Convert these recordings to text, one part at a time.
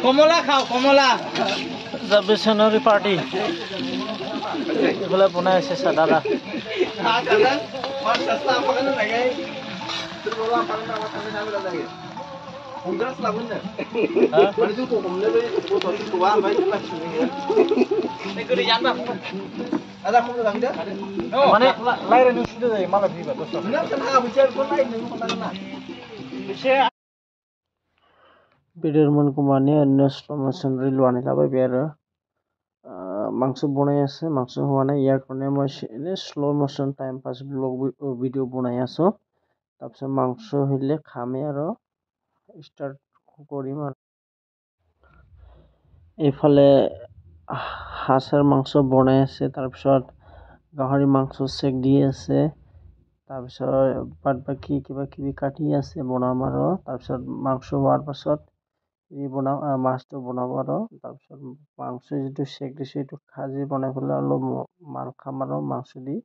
কমলা খাও কমলা জাবিছনৰি পাৰ্টি এগুলা বনাই আছে দাদা মানে লাইরানি উঠতে যায় মালা ভিবা দোস্ত ভিডিওর মন কুমারনি অন্য স্লো মোশন রিল বানাইলাবাय बे आरो মাংস বনাই আছে মাংস হওয়া নাই ইয়ার কারণে মই এনে slow motion time pass blog video বনাই আছো তাৰপিছত মাংস হইলে খামে আৰু স্টাৰ্ট কৰিম আৰু এইফালে হাঁসৰ মাংস বনাই আছে তাৰপিছত গাহৰি মাংস চেক দি আছে তাৰপিছত বাদ বাকি কিবা কিবি কাটি আছে বনাম আৰু তাৰপিছত মাংস হোৱাৰ পাছত মাছটো বনাব আৰু তাৰপিছত মাংস যেটো চেক দিছে এটো খাজি বনাই পেলাই অলপ মাল খাম আৰু মাংস দি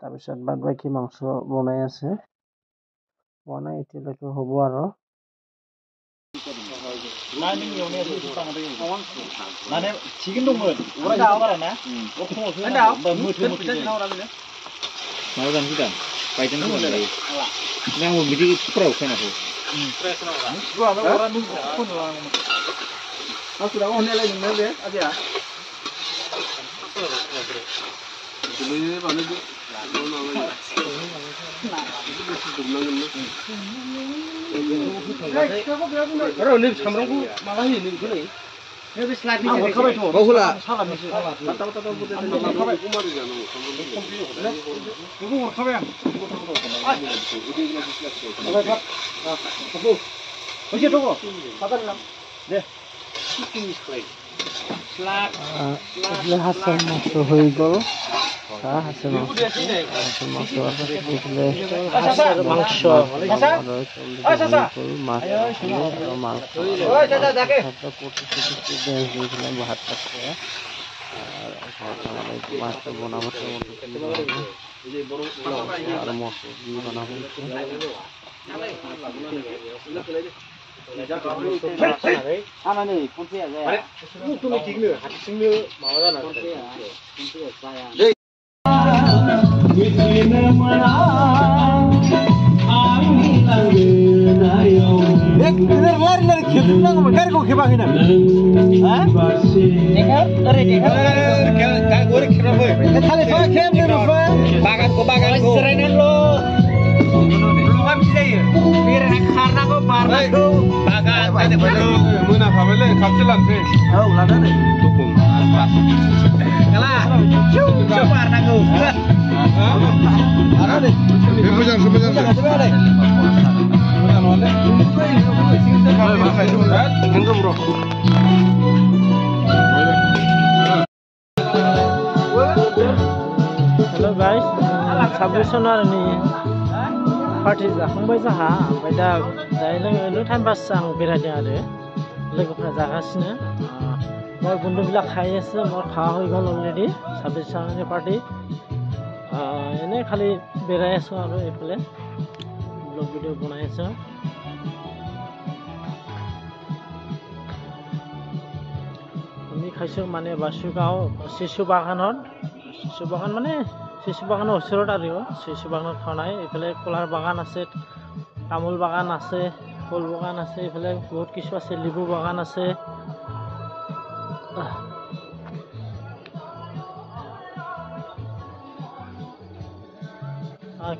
তাৰপিছত বাদ বাকি মাংস বনাই আছে বনাই এতিয়ালৈকে হ'ব আৰু 나는 연애 나는 지금 동물 오라 말하나 안다 나오라네 나오란 기다 바이든 거래 그냥 뭐 미리 풀어 오케나 그거 아마 오라 눈 폰으로 하는 거 아수라고 혼내려 있는데 아지야 그래 반에도 Rồi lên sắm rong mà nó nhìn cái này. Nếu cái slide này không phải thua. Có hula. Sao làm gì? Tao không phải cũng mà được rồi. Cũng không phải. Ôi chết đâu? Sao tao làm? Đây. Slide. Slide hasan মাংস হৈ গ'ল হাঁসের মাংস মাছটা বনাবো আর মশলা দিয়ে বানাবো Hello guys, 26 Januari party जाखांबाय जाहा ओमफ्राय दा जाय लोङो टाइम पास आं बेरायदों आरो लोगोफोरा जागासिनो মই বন্ধুবিলাক খাই আছে মই খাওয়া হৈ গ'ল অলৰেডি 26 জানুৱাৰী পাৰ্টি এনে খালি বেৰাই আছো আৰু এইফালে ব্লগ ভিডিও বনাই আছো আমি খাইছো মানে বাসুগাঁও শিশু বাগানত শিশু বাগান মানে শিশু বাগানৰ ওচৰত আৰু শিশু বাগানত খোৱা নাই এইফালে কলাৰ বাগান আছে তামোল বাগান আছে ফল বাগান আছে এইফালে বহুত কিছু আছে লিবু বাগান আছে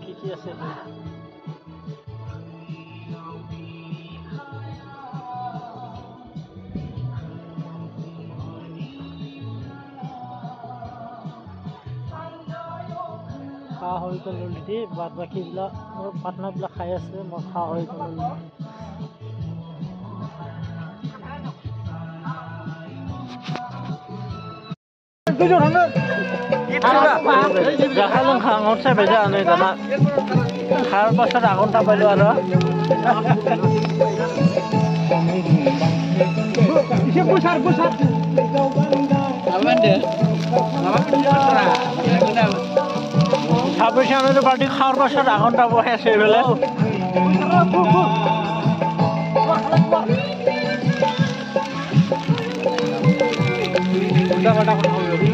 কি আছে খাওয়া হৈ গ'ল অলৰেডি বাদ বাকীবিলাক মোৰ পাৰ্টনাৰবিলাক খাই আছে মই খাওয়া হৈ গ'ল জাখালো খাঙত চাই বেজা আনে দানা খাৰ পাছত আগন্তা পাইলো আৰু ছাব্বিশ পাৰ্টি খাওয়াৰ পাছত আগন্তা বহে আছে এইবেলা উল্টা পাল্টা কথা ভাবিব